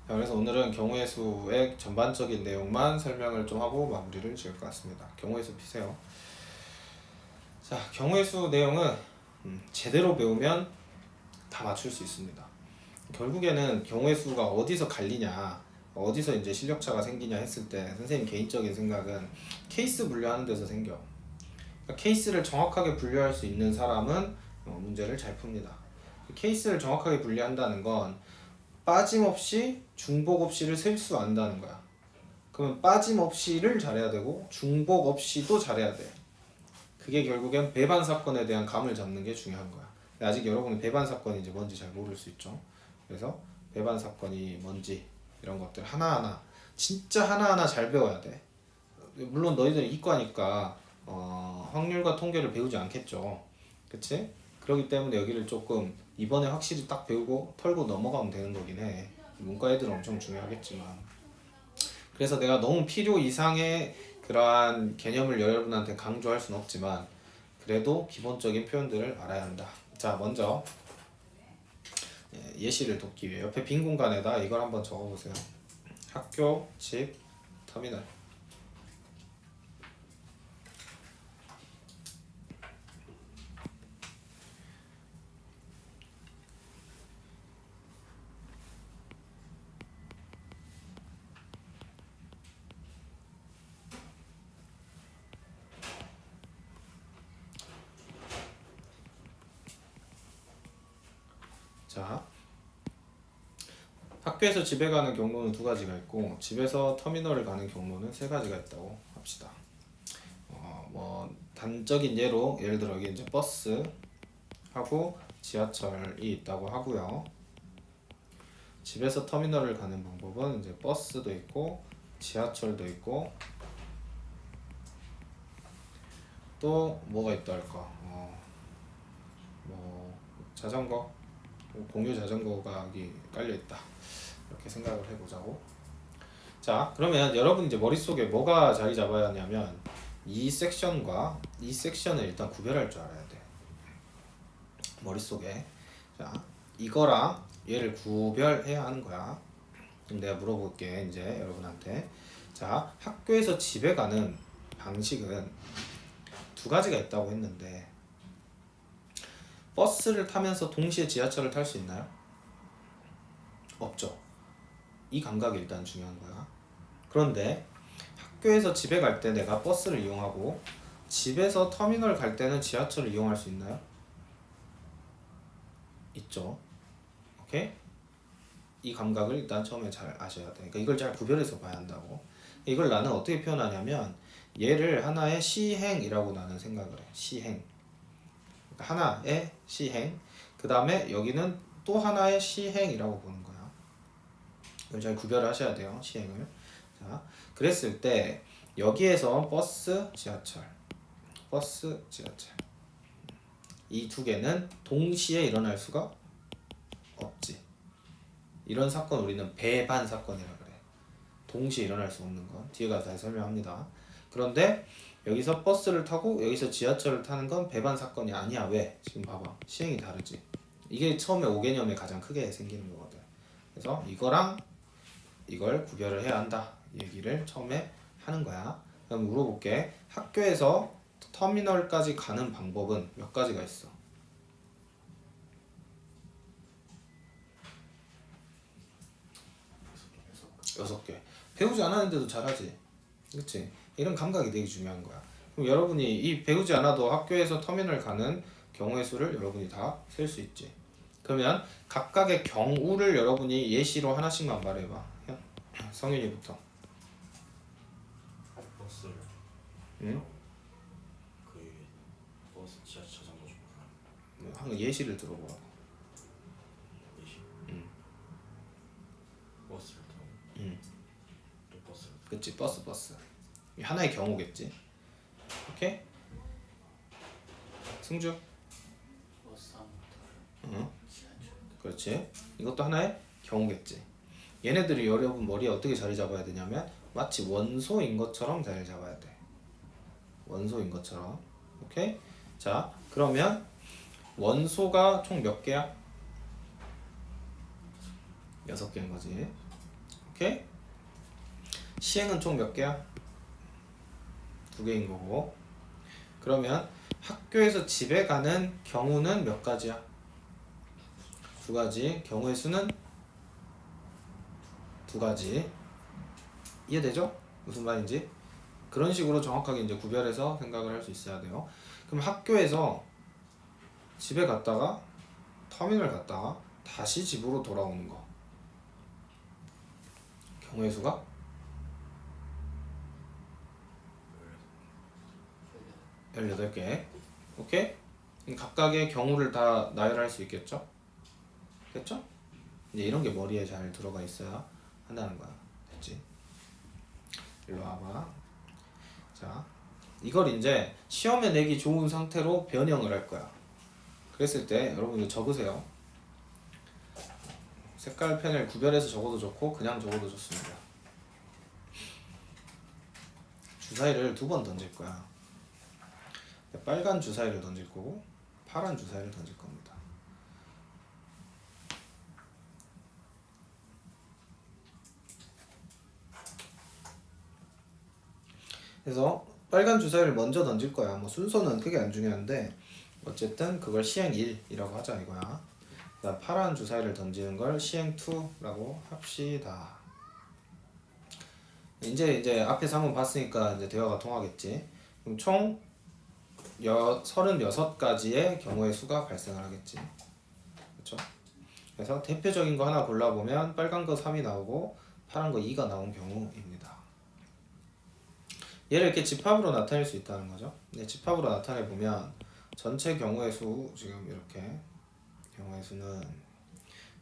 자, 그래서 오늘은 경우의 수의 전반적인 내용만 설명을 좀 하고 마무리를 지을 것 같습니다. 경우의 수 피세요. 자, 경우의 수 내용은 제대로 배우면 다 맞출 수 있습니다. 결국에는 경우의 수가 어디서 갈리냐, 어디서 이제 실력차가 생기냐 했을 때 선생님 개인적인 생각은 케이스 분류하는 데서 생겨. 그러니까 케이스를 정확하게 분류할 수 있는 사람은 문제를 잘 풉니다. 케이스를 정확하게 분류한다는 건 빠짐없이 중복 없이를 셀 수 안다는 거야. 그러면 빠짐없이를 잘해야 되고 중복 없이도 잘해야 돼. 그게 결국엔 배반 사건에 대한 감을 잡는 게 중요한 거야. 아직 여러분은 배반 사건이 이제 뭔지 잘 모를 수 있죠. 그래서 배반 사건이 뭔지 이런 것들 하나하나 진짜 하나하나 잘 배워야 돼. 물론 너희들은 이과니까 확률과 통계를 배우지 않겠죠. 그치? 그렇기 때문에 여기를 조금 이번에 확실히 딱 배우고 털고 넘어가면 되는 거긴 해. 문과 애들은 엄청 중요하겠지만. 그래서 내가 너무 필요 이상의 그러한 개념을 여러분한테 강조할 수는 없지만 그래도 기본적인 표현들을 알아야 한다. 자, 먼저 예시를 돕기 위해 옆에 빈 공간에다 이걸 한번 적어보세요. 학교, 집, 터미널. 자, 학교에서 집에 가는 경로는 두 가지가 있고 집에서 터미널을 가는 경로는 세 가지가 있다고 합시다. 뭐 단적인 예를 들어 여기 이제 버스 하고 지하철이 있다고 하고요. 집에서 터미널을 가는 방법은 이제 버스도 있고 지하철도 있고 또 뭐가 있다 할까? 뭐 자전거, 공유 자전거가 여기 깔려 있다. 이렇게 생각을 해보자고. 자, 그러면 여러분 이제 머릿속에 뭐가 자리 잡아야 하냐면 이 섹션과 이 섹션을 일단 구별할 줄 알아야 돼. 머릿속에. 자, 이거랑 얘를 구별해야 하는 거야. 그럼 내가 물어볼게 이제 여러분한테. 자, 학교에서 집에 가는 방식은 두 가지가 있다고 했는데 버스를 타면서 동시에 지하철을 탈 수 있나요? 없죠. 이 감각이 일단 중요한 거야. 그런데 학교에서 집에 갈 때 내가 버스를 이용하고 집에서 터미널 갈 때는 지하철을 이용할 수 있나요? 있죠. 오케이? 이 감각을 일단 처음에 잘 아셔야 돼. 그러니까 이걸 잘 구별해서 봐야 한다고. 이걸 나는 어떻게 표현하냐면 얘를 하나의 시행이라고 나는 생각을 해. 시행. 그러니까 하나의 시행. 그 다음에 여기는 또 하나의 시행이라고 보는 거야. 이걸 잘 구별하셔야 돼요. 시행을. 자, 그랬을 때 여기에서 버스, 지하철, 버스, 지하철 이 두 개는 동시에 일어날 수가 없지. 이런 사건 우리는 배반 사건이라 그래. 동시에 일어날 수 없는 건 뒤에 가서 다시 설명합니다. 그런데 여기서 버스를 타고 여기서 지하철을 타는 건 배반 사건이 아니야. 왜? 지금 봐봐. 시행이 다르지. 이게 처음에 5개념에 가장 크게 생기는 거거든. 그래서 이거랑 이걸 구별을 해야 한다. 얘기를 처음에 하는 거야. 그럼 물어볼게. 학교에서 터미널까지 가는 방법은 몇 가지가 있어? 6개. 배우지 않았는데도 잘하지. 그치? 이런 감각이 되게 중요한 거야. 그럼 여러분이 이 배우지 않아도 학교에서 터미널 가는 경우의 수를 여러분이 다 셀 수 있지. 그러면 각각의 경우를 여러분이 예시로 하나씩만 말해봐. 성윤이부터. 버스를 응? 그 버스 지하철 자전거 중 한 예시를 들어보라. 예시 응. 버스를 타고 응. 또 버스를 타고 그치? 버스. 이게 하나의 경우겠지. 오케이? 승주. 버스 타고 응. 지하철 그렇지. 이것도 하나의 경우겠지. 얘네들이 여러분 머리에 어떻게 자리 잡아야 되냐면 마치 원소인 것처럼 자리 잡아야 돼. 원소인 것처럼. 오케이? 자, 그러면 원소가 총 몇 개야? 6개인 거지. 오케이? 시행은 총 몇 개야? 2개인 거고. 그러면 학교에서 집에 가는 경우는 몇 가지야? 2가지. 경우의 수는 2가지. 이해되죠? 무슨 말인지? 그런 식으로 정확하게 이제 구별해서 생각을 할 수 있어야 돼요. 그럼 학교에서 집에 갔다가 터미널 갔다가 다시 집으로 돌아오는 거. 경우의 수가 18개. 오케이? 각각의 경우를 다 나열할 수 있겠죠? 됐죠? 이제 이런 게 머리에 잘 들어가 있어야 한다는 거야. 됐지? 일로 와봐. 자, 이걸 이제 시험에 내기 좋은 상태로 변형을 할 거야. 그랬을 때 여러분 이거 적으세요. 색깔 펜을 구별해서 적어도 좋고 그냥 적어도 좋습니다. 주사위를 2번 던질 거야. 빨간 주사위를 던질 거고 파란 주사위를 던질 겁니다. 그래서 빨간 주사위를 먼저 던질 거야. 뭐 순서는 크게 안 중요한데 어쨌든 그걸 시행 1이라고 하자 이거야. 그다음 파란 주사위를 던지는 걸 시행 2라고 합시다. 이제 앞에서 한번 봤으니까 이제 대화가 통하겠지. 그럼 총 36가지의 경우의 수가 발생을 하겠지. 그렇죠? 그래서 대표적인 거 하나 골라보면 빨간 거 3이 나오고 파란 거 2가 나온 경우입니다. 얘를 이렇게 집합으로 나타낼 수 있다는 거죠. 네, 집합으로 나타내보면 전체 경우의 수 지금 이렇게 경우의 수는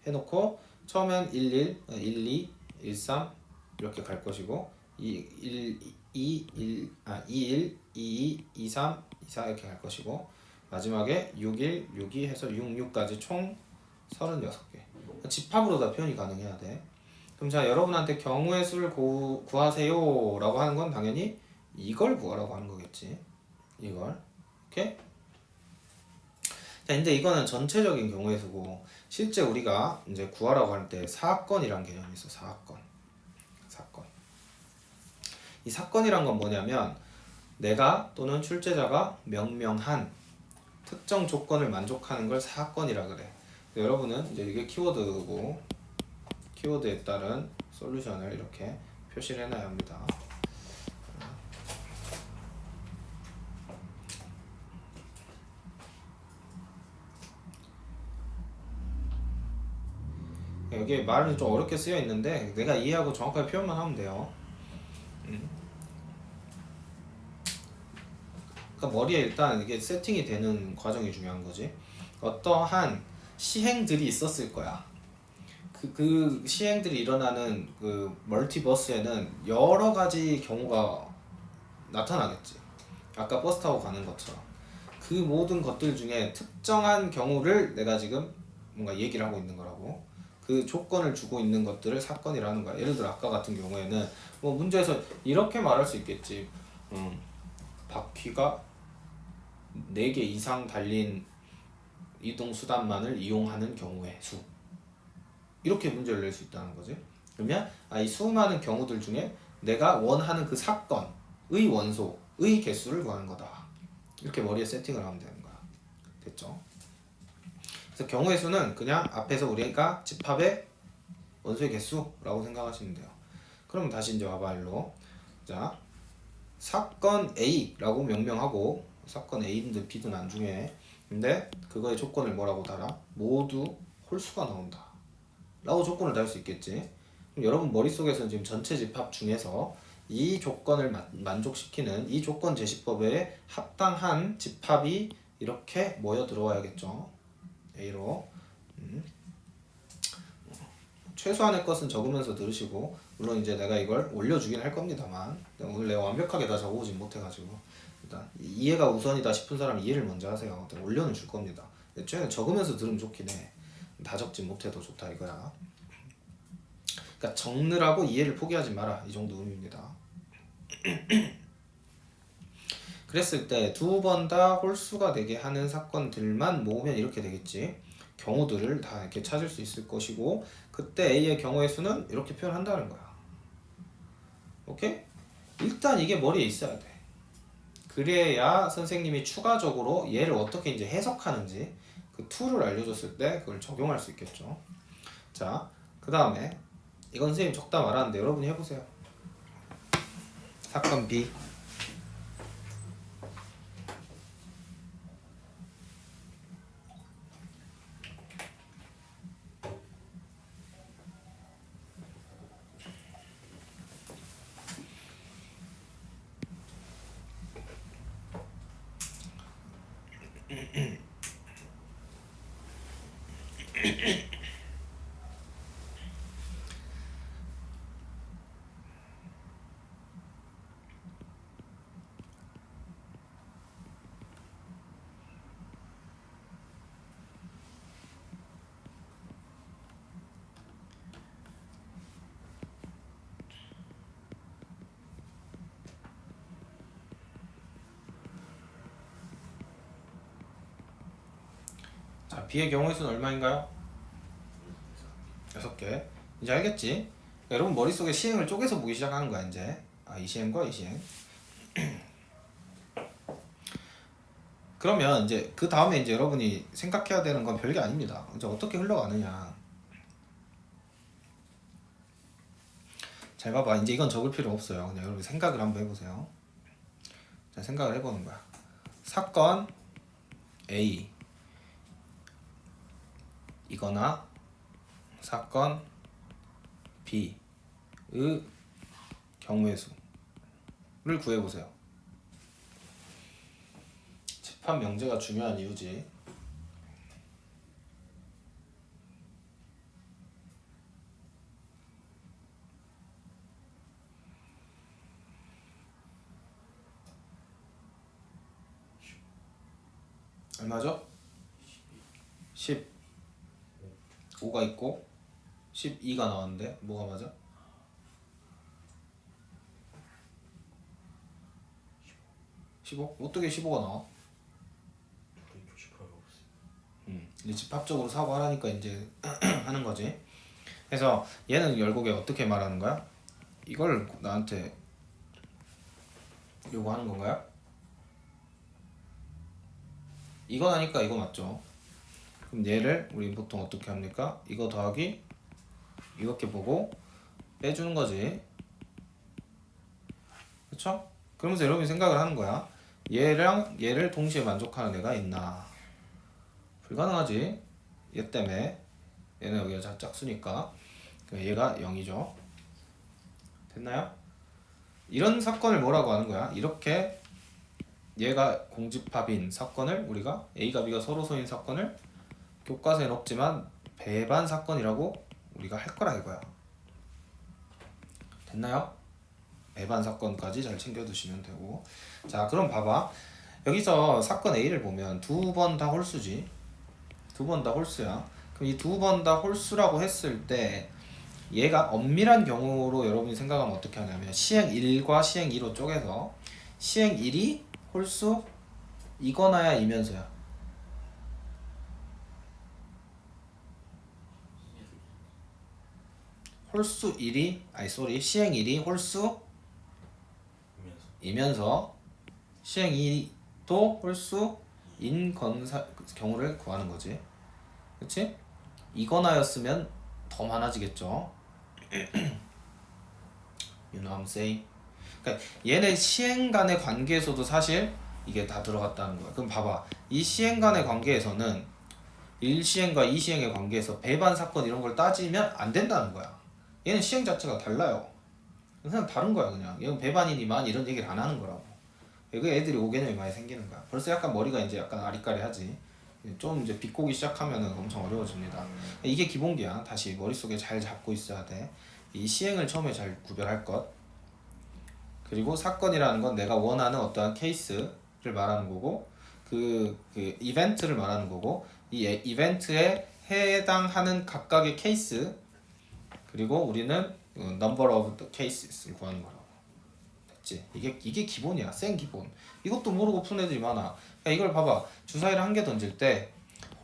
해놓고 처음엔 11, 12, 13 이렇게 갈 것이고 21, 22, 23, 24 이렇게 갈 것이고 마지막에 61, 62 해서 66까지 총 36개. 집합으로 다 표현이 가능해야 돼. 그럼 자 여러분한테 경우의 수를 구하세요 라고 하는 건 당연히 이걸 구하라고 하는 거겠지. 이걸. 오케이? 자, 근데 이거는 전체적인 경우의 수고 실제 우리가 이제 구하라고 할 때 사건이란 개념이 있어. 사건. 이 사건이란 건 뭐냐면 내가 또는 출제자가 명명한 특정 조건을 만족하는 걸 사건이라 그래. 여러분은 이제 이게 키워드고 키워드에 따른 솔루션을 이렇게 표시를 해놔야 합니다. 여기 말은 좀 어렵게 쓰여 있는데 내가 이해하고 정확하게 표현만 하면 돼요. 그러니까 머리에 일단 이게 세팅이 되는 과정이 중요한 거지. 어떠한 시행들이 있었을 거야. 그 시행들이 일어나는 그 멀티버스에는 여러 가지 경우가 나타나겠지. 아까 버스 타고 가는 것처럼. 그 모든 것들 중에 특정한 경우를 내가 지금 뭔가 얘기를 하고 있는 거라고. 그 조건을 주고 있는 것들을 사건이라는 거야. 예를 들어 아까 같은 경우에는 뭐 문제에서 이렇게 말할 수 있겠지. 바퀴가 4개 이상 달린 이동수단만을 이용하는 경우의 수. 이렇게 문제를 낼 수 있다는 거지. 그러면 이 수많은 경우들 중에 내가 원하는 그 사건의 원소의 개수를 구하는 거다. 이렇게 머리에 세팅을 하면 되는 거야. 됐죠? 그래서 경우의 수는 그냥 앞에서 우리가 집합의 원소의 개수라고 생각하시면 돼요. 그럼 다시 이제 와봐 일로. 자, 사건 A라고 명명하고 사건 A든 B든 안 중요해. 근데 그거의 조건을 뭐라고 달아? 모두 홀수가 나온다 라고 조건을 달 수 있겠지. 그럼 여러분 머릿속에서는 지금 전체 집합 중에서 이 조건을 만족시키는 이 조건 제시법에 합당한 집합이 이렇게 모여 들어와야겠죠. A로. 최소한의 것은 적으면서 들으시고 물론 이제 내가 이걸 올려주긴 할 겁니다만 오늘 내가 완벽하게 다 적어오진 못해가지고 일단 이해가 우선이다 싶은 사람 이해를 먼저 하세요. 올려는 줄 겁니다. 애초에는 적으면서 들으면 좋긴 해. 다 적지 못해도 좋다 이거야. 그러니까 적느라고 이해를 포기하지 마라 이 정도 의미입니다. 그랬을 때 2번 다 홀수가 되게 하는 사건들만 모으면 이렇게 되겠지. 경우들을 다 이렇게 찾을 수 있을 것이고 그때 A의 경우의 수는 이렇게 표현한다는 거야. 오케이? 일단 이게 머리에 있어야 돼. 그래야 선생님이 추가적으로 얘를 어떻게 이제 해석하는지 그 툴을 알려줬을 때 그걸 적용할 수 있겠죠. 자, 그 다음에 이건 선생님 적다 말하는데 여러분이 해보세요. 사건 B. 자, B의 경우의 수는 얼마인가요? 6개. 이제 알겠지? 여러분 머릿속에 시행을 쪼개서 보기 시작하는 거야 이제. 아, 이 시행과 이 시행. 그러면 이제 그 다음에 이제 여러분이 생각해야 되는 건 별게 아닙니다. 이제 어떻게 흘러가느냐. 잘 봐봐. 이제 이건 적을 필요 없어요. 그냥 여러분 생각을 한번 해보세요. 자, 생각을 해보는 거야. 사건 A 이거나 사건 B의 경우의 수를 구해보세요. 재판 명제가 중요한 이유지. 얼마죠? 15가 있고 12가 나왔는데 뭐가 맞아? 15? 어떻게 15가 나와? 둘이 조심하고 있어요. 이제 집합적으로 사고하라니까 이제 하는 거지. 그래서 얘는 결국에 어떻게 말하는 거야? 이걸 나한테 요구하는 건가요? 이건 하니까 이거 맞죠? 그럼 얘를 우리 보통 어떻게 합니까? 이거 더하기 이렇게 보고 빼주는 거지. 그쵸? 그러면서 여러분이 생각을 하는 거야. 얘랑 얘를 동시에 만족하는 애가 있나? 불가능하지. 얘 때문에. 얘는 여기가 짝수니까. 얘가 0이죠. 됐나요? 이런 사건을 뭐라고 하는 거야? 이렇게 얘가 공집합인 사건을 우리가 A가 B가 서로소인 사건을 교과서엔 없지만 배반 사건이라고 우리가 할 거라 이거야. 됐나요? 배반 사건까지 잘 챙겨두시면 되고. 자, 그럼 봐봐. 여기서 사건 A를 보면 두 번 다 홀수지. 두 번 다 홀수야. 그럼 이 두 번 다 홀수라고 했을 때 얘가 엄밀한 경우로 여러분이 생각하면 어떻게 하냐면 시행 1과 시행 2로 쪼개서 시행 1이 홀수 이거나야 이면서야. 홀수 1이 시행 1이 홀수 이면서 시행 2도 홀수인 경우를 구하는 거지. 그치? 이거나였으면 더 많아지겠죠. You know what I'm saying? 그러니까 얘네 시행 간의 관계에서도 사실 이게 다 들어갔다는 거야. 그럼 봐봐. 이 시행 간의 관계에서는 1시행과 2시행의 관계에서 배반 사건 이런 걸 따지면 안 된다는 거야. 얘는 시행 자체가 달라요. 그냥 다른 거야 그냥. 얘는 배반이니만 이런 얘기를 안 하는 거라고. 그 애들이 오개념이 많이 생기는 거야. 벌써 약간 머리가 이제 약간 아리까리하지. 좀 이제 비꼬기 시작하면은 엄청 어려워집니다. 이게 기본기야. 다시 머릿속에 잘 잡고 있어야 돼. 이 시행을 처음에 잘 구별할 것. 그리고 사건이라는 건 내가 원하는 어떠한 케이스를 말하는 거고 그 이벤트를 말하는 거고 이 이벤트에 해당하는 각각의 케이스 그리고 우리는 number of the cases를 구하는 거라고. 됐지? 이게 기본이야. 생 기본. 이것도 모르고 푼 애들이 많아. 야, 이걸 봐봐. 주사위를 한 개 던질 때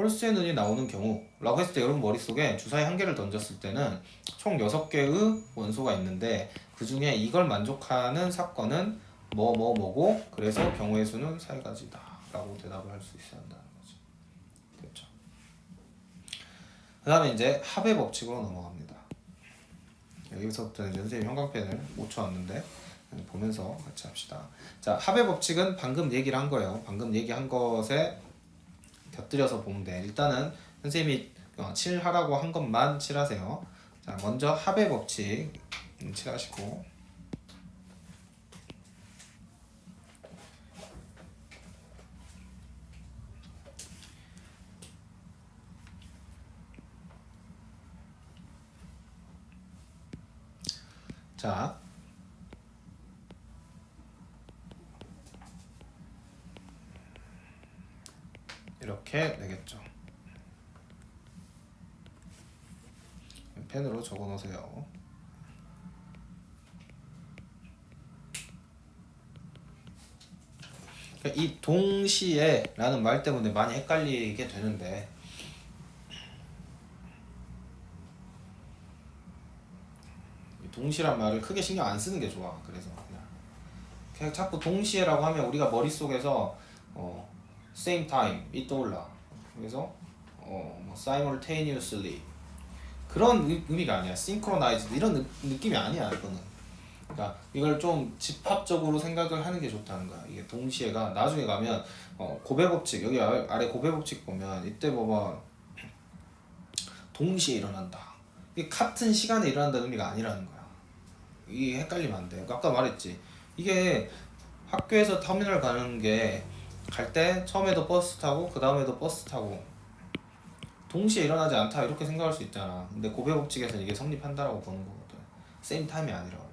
홀수의 눈이 나오는 경우라고 했을 때 여러분 머릿속에 주사위 한 개를 던졌을 때는 총 6개의 원소가 있는데 그 중에 이걸 만족하는 사건은 뭐고 그래서 경우의 수는 3가지다 라고 대답을 할 수 있어야 한다는 거지. 됐죠? 그 다음에 이제 합의 법칙으로 넘어갑니다. 여기서부터는 이제 선생님이 형광펜을 못 쳐왔는데 보면서 같이 합시다. 자, 합의 법칙은 방금 얘기를 한 거예요. 방금 얘기한 것에 곁들여서 보면 돼. 일단은 선생님이 칠하라고 한 것만 칠하세요. 자, 먼저 합의 법칙 칠하시고, 자, 이렇게 되겠죠. 펜으로 적어 놓으세요. 이 동시에 라는 말 때문에 많이 헷갈리게 되는데, 동시란 말을 크게 신경 안 쓰는 게 좋아. 그래서 그냥 자꾸 동시에라고 하면 우리가 머릿속에서 same time이 떠올라. 그래서 뭐 simultaneously 그런 의미가 아니야. synchronized 이런 느낌이 아니야. 이거는. 그러니까 이걸 좀 집합적으로 생각을 하는 게 좋다는 거야. 이게 동시에가 나중에 가면 고배 법칙 여기 아래 고배 법칙 보면 이때 봐봐 동시에 일어난다. 이게 같은 시간에 일어난다는 의미가 아니라는 거야. 이게 헷갈리면 안 돼. 아까 말했지. 이게 학교에서 터미널 가는 게 갈 때 처음에도 버스 타고 그 다음에도 버스 타고 동시에 일어나지 않다 이렇게 생각할 수 있잖아. 근데 고배 법칙에서는 이게 성립한다라고 보는 거거든. same time이 아니라고.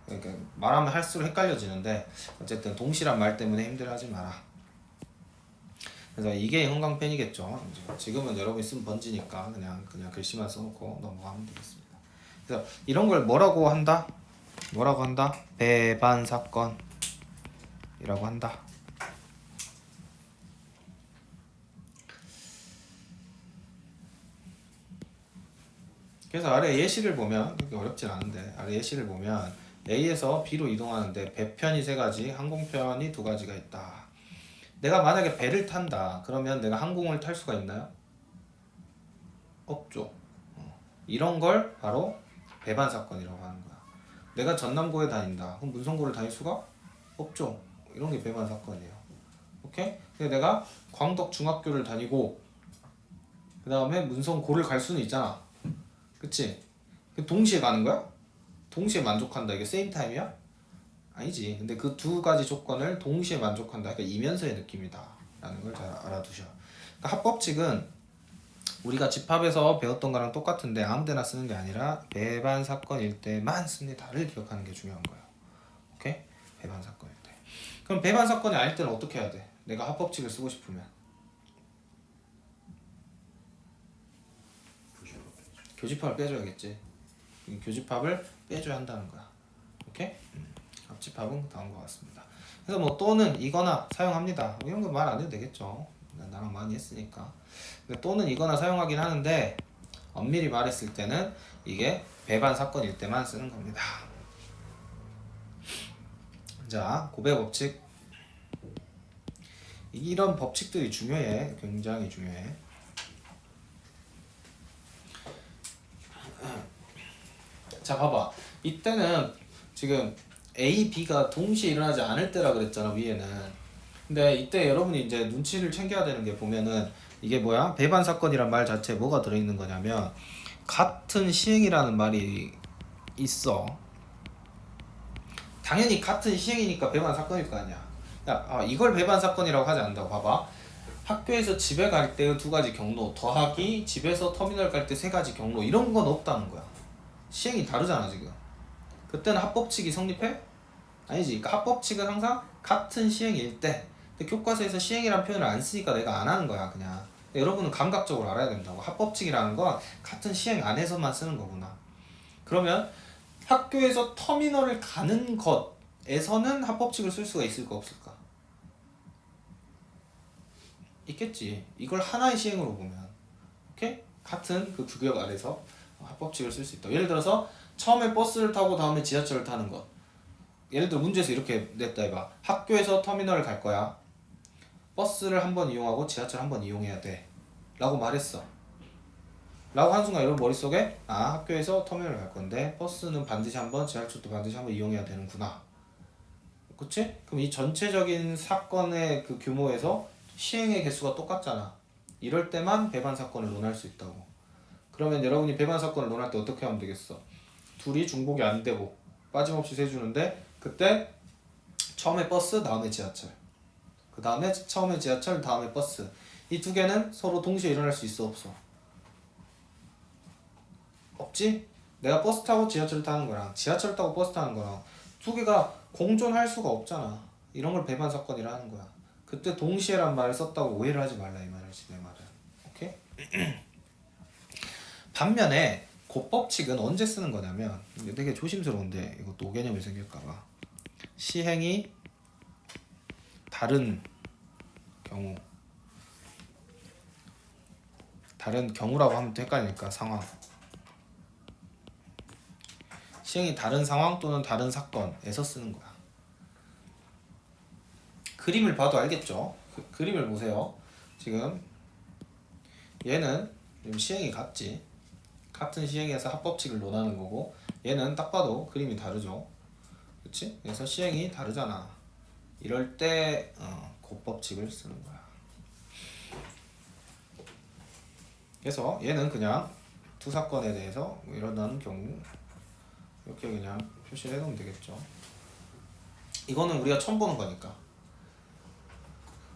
그러니까 말하면 할수록 헷갈려지는데 어쨌든 동시란 말 때문에 힘들어하지 마라. 그래서 이게 형광펜이겠죠. 지금은 여러분이 쓴 번지니까 그냥 글씨만 써놓고 넘어가면 되겠습니다. 그래서 이런 걸 뭐라고 한다? 뭐라고 한다? 배반 사건이라고 한다. 그래서 아래 예시를 보면 그렇게 어렵진 않은데 아래 예시를 보면 A에서 B로 이동하는데 배편이 3가지, 항공편이 2가지가 있다. 내가 만약에 배를 탄다. 그러면 내가 항공을 탈 수가 있나요? 없죠. 이런 걸 바로 배반 사건이라고 하는 거야. 내가 전남고에 다닌다. 그럼 문성고를 다닐 수가 없죠. 이런 게 배반 사건이에요. 오케이? 근데 내가 광덕 중학교를 다니고 그 다음에 문성고를 갈 수는 있잖아. 그치? 동시에 가는 거야? 동시에 만족한다. 이게 세임 타임이야? 아니지. 근데 그 2가지 조건을 동시에 만족한다. 그러니까 이면서의 느낌이다. 라는 걸 잘 알아두셔. 그러니까 합법칙은 우리가 집합에서 배웠던 거랑 똑같은데 아무데나 쓰는 게 아니라 배반 사건일 때만 씁니다를 기억하는 게 중요한 거예요. 오케이? 배반 사건일 때. 그럼 배반 사건이 아닐 때는 어떻게 해야 돼? 내가 합법칙을 쓰고 싶으면 교집합을 빼줘야겠지. 교집합을 빼줘야 한다는 거야. 오케이? 합집합은 다음과 같습니다. 그래서 뭐 또는 이거나 사용합니다. 이런 거 말 안 해도 되겠죠. 나랑 많이 했으니까. 근데 또는 이거나 사용하긴 하는데 엄밀히 말했을 때는 이게 배반 사건일 때만 쓰는 겁니다. 자, 고배 법칙. 이런 법칙들이 중요해. 굉장히 중요해. 자, 봐봐. 이때는 지금 A, B가 동시에 일어나지 않을 때라 그랬잖아, 위에는. 근데 이때 여러분이 이제 눈치를 챙겨야 되는 게 보면은 이게 뭐야? 배반 사건이란 말 자체에 뭐가 들어있는 거냐면 같은 시행이라는 말이 있어. 당연히 같은 시행이니까 배반 사건일 거 아니야. 야, 이걸 배반 사건이라고 하지 않는다고. 봐봐. 학교에서 집에 갈 때 2가지 경로 더하기 집에서 터미널 갈 때 3가지 경로 이런 건 없다는 거야. 시행이 다르잖아 지금. 그때는 합법칙이 성립해? 아니지. 그러니까 합법칙은 항상 같은 시행일 때. 근데 교과서에서 시행이라는 표현을 안 쓰니까 내가 안 하는 거야 그냥. 여러분은 감각적으로 알아야 된다고. 합법칙이라는 건 같은 시행 안에서만 쓰는 거구나. 그러면 학교에서 터미널을 가는 것에서는 합법칙을 쓸 수가 있을까 없을까? 있겠지. 이걸 하나의 시행으로 보면, 오케이? 같은 그 규격 아래서 합법칙을 쓸 수 있다. 예를 들어서 처음에 버스를 타고 다음에 지하철을 타는 것. 예를 들어 문제에서 이렇게 냈다 해봐. 학교에서 터미널을 갈 거야. 버스를 한 번 이용하고 지하철 한 번 이용해야 돼. 라고 말했어. 라고 한 순간 여러분 머릿속에 학교에서 터미널을 갈 건데 버스는 반드시 한 번, 지하철도 반드시 한 번 이용해야 되는구나. 그치? 그럼 이 전체적인 사건의 그 규모에서 시행의 개수가 똑같잖아. 이럴 때만 배반 사건을 논할 수 있다고. 그러면 여러분이 배반 사건을 논할 때 어떻게 하면 되겠어? 둘이 중복이 안 되고 빠짐없이 세주는데 그때 처음에 버스, 다음에 지하철. 그 다음에 처음에 지하철, 다음에 버스. 이 두 개는 서로 동시에 일어날 수 있어, 없어? 없지? 내가 버스 타고 지하철 타는 거랑 지하철 타고 버스 타는 거랑 두 개가 공존할 수가 없잖아. 이런 걸 배반 사건이라 하는 거야. 그때 동시에란 말을 썼다고 오해를 하지 말라 이 말이지 내 말은. 오케이? 반면에 곱법칙은 언제 쓰는 거냐면 이게 되게 조심스러운데 이것도 오개념이 생길까봐 시행이 다른 경우 다른 경우라고 하면 또 헷갈리니까 상황 시행이 다른 상황 또는 다른 사건에서 쓰는 거야. 그림을 봐도 알겠죠? 그림을 보세요. 지금 얘는 시행이 같지. 같은 시행에서 합법칙을 논하는 거고 얘는 딱 봐도 그림이 다르죠. 그치? 그래서 시행이 다르잖아. 이럴 때 곱법칙을 쓰는 거야. 그래서 얘는 그냥 두 사건에 대해서 일어나는 경우 이렇게 그냥 표시를 해놓으면 되겠죠. 이거는 우리가 처음 보는 거니까.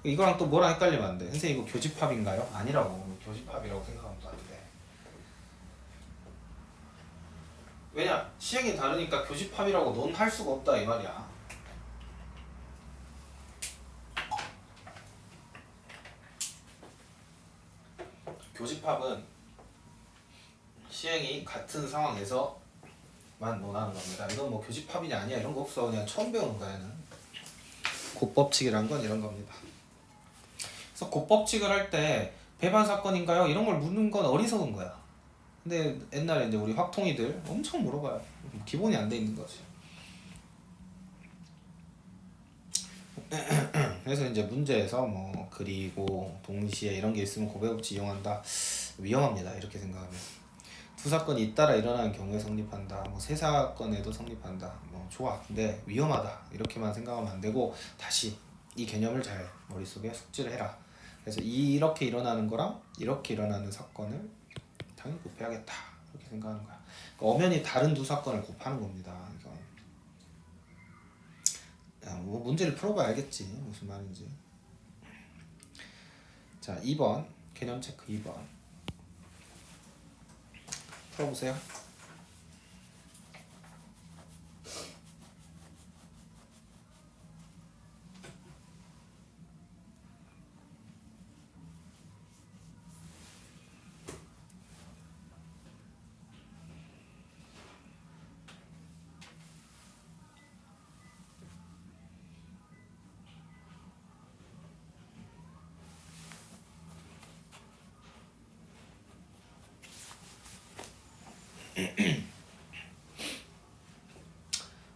이거랑 또 뭐랑 헷갈리면 안 돼. 선생님 이거 교집합인가요? 아니라고. 교집합이라고 생각하면 안 돼. 왜냐? 시행이 다르니까 교집합이라고 논할 수가 없다 이 말이야. 교집합은 시행이 같은 상황에서만 논하는 겁니다. 이건 뭐 교집합이냐 아니야 이런 거 없어. 그냥 처음 배우는 거야 얘는. 곱법칙이란 건 이런 겁니다. 그래서 곱법칙을 할 때 배반 사건인가요? 이런 걸 묻는 건 어리석은 거야. 근데 옛날에 이제 우리 확통이들 엄청 물어봐요. 기본이 안 돼 있는 거지. 그래서 이제 문제에서 뭐 그리고 동시에 이런 게 있으면 고배법칙 이용한다. 위험합니다. 이렇게 생각하면. 두 사건이 잇따라 일어나는 경우에 성립한다. 뭐 세 사건에도 성립한다. 뭐 좋아. 근데 위험하다. 이렇게만 생각하면 안 되고 다시 이 개념을 잘 머릿속에 숙지를 해라. 그래서 이렇게 일어나는 거랑 이렇게 일어나는 사건을 당연히 곱해야겠다. 이렇게 생각하는 거야. 그러니까 엄연히 다른 두 사건을 곱하는 겁니다. 이건. 뭐 문제를 풀어봐야 알겠지. 무슨 말인지. 자, 2번. 개념 체크 2번. 풀어보세요.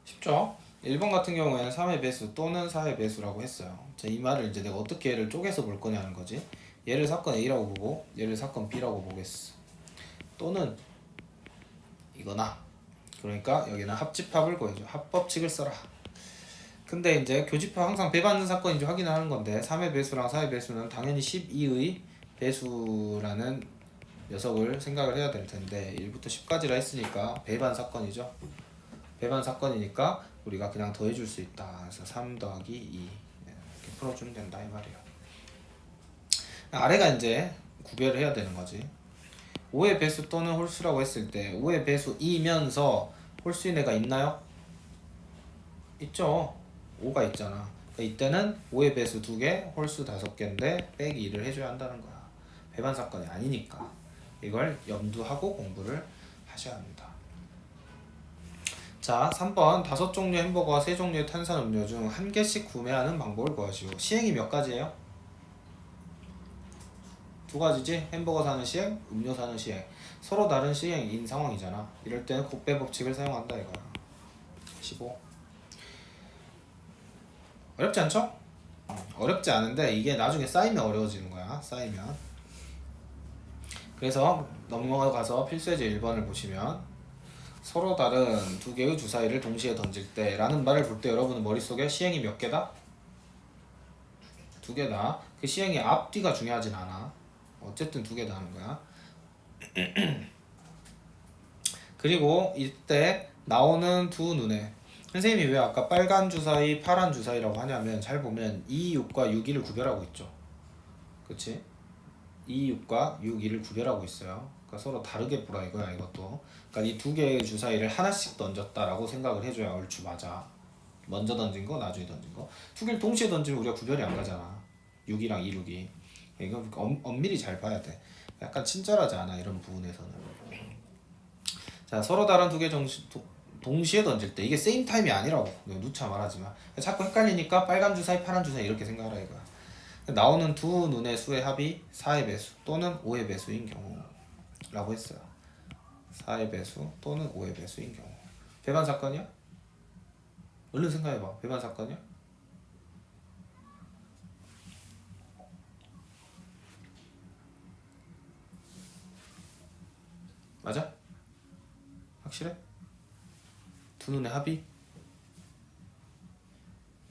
쉽죠? 1번 같은 경우에는 3의 배수 또는 4의 배수라고 했어요. 자, 이 말을 이제 내가 어떻게 얘를 쪼개서 볼 거냐는 거지. 얘를 사건 A라고 보고 얘를 사건 B라고 보겠어. 또는 이거나. 그러니까 여기는 합집합을 구해줘. 합법칙을 써라. 근데 이제 교집합 항상 배받는 사건인지 확인하는 건데 3의 배수랑 4의 배수는 당연히 12의 배수라는 녀석을 생각을 해야 될 텐데 1부터 10까지라 했으니까 배반 사건이죠. 배반 사건이니까 우리가 그냥 더해줄 수 있다. 그래서 3 더하기 2 이렇게 풀어주면 된다 이 말이에요. 아래가 이제 구별을 해야 되는 거지. 5의 배수 또는 홀수라고 했을 때 5의 배수이면서 홀수인 애가 있나요? 있죠. 5가 있잖아. 그러니까 이때는 5의 배수 2개, 홀수 5개인데 빼기 2를 해줘야 한다는 거야. 배반 사건이 아니니까 이걸 염두하고 공부를 하셔야 합니다. 자, 3번 5종류의 햄버거와 3종류의 탄산음료 중 한 개씩 구매하는 방법을 구하시오. 시행이 몇 가지예요? 두 가지지. 햄버거 사는 시행, 음료 사는 시행. 서로 다른 시행인 상황이잖아. 이럴 때는 곱배 법칙을 사용한다 이거야. 15. 어렵지 않죠? 어렵지 않은데 이게 나중에 쌓이면 어려워지는 거야. 쌓이면. 그래서 넘어가서 필수예제 1번을 보시면 서로 다른 두 개의 주사위를 동시에 던질 때 라는 말을 볼 때 여러분은 머릿속에 시행이 몇 개다? 두 개다. 그 시행의 앞뒤가 중요하진 않아. 어쨌든 두 개다 하는 거야. 그리고 이때 나오는 두 눈에 선생님이 왜 아까 빨간 주사위, 파란 주사위라고 하냐면 잘 보면 2, 6과 6, 2를 구별하고 있죠. 그치? 2, 6과 6, 2를 구별하고 있어요. 그러니까 서로 다르게 보라 이거야 이것도. 그러니까 이 두 개의 주사위를 하나씩 던졌다라고 생각을 해줘야 얼추 맞아. 먼저 던진 거, 나중에 던진 거. 두 개를 동시에 던지면 우리가 구별이 안 가잖아. 6이랑 2, 6이. 이거 엄밀히 잘 봐야 돼. 약간 친절하지 않아 이런 부분에서는. 자, 서로 다른 두 개 동시에 던질 때 이게 세임 타임이 아니라고 내가 누차 말하지만 자꾸 헷갈리니까 빨간 주사위, 파란 주사위 이렇게 생각하라 이거야. 나오는 두 눈의 수의 합이 4의 배수 또는 5의 배수인 경우라고 했어요. 4의 배수 또는 5의 배수인 경우. 배반 사건이야? 얼른 생각해봐. 배반 사건이야? 맞아? 확실해? 두 눈의 합이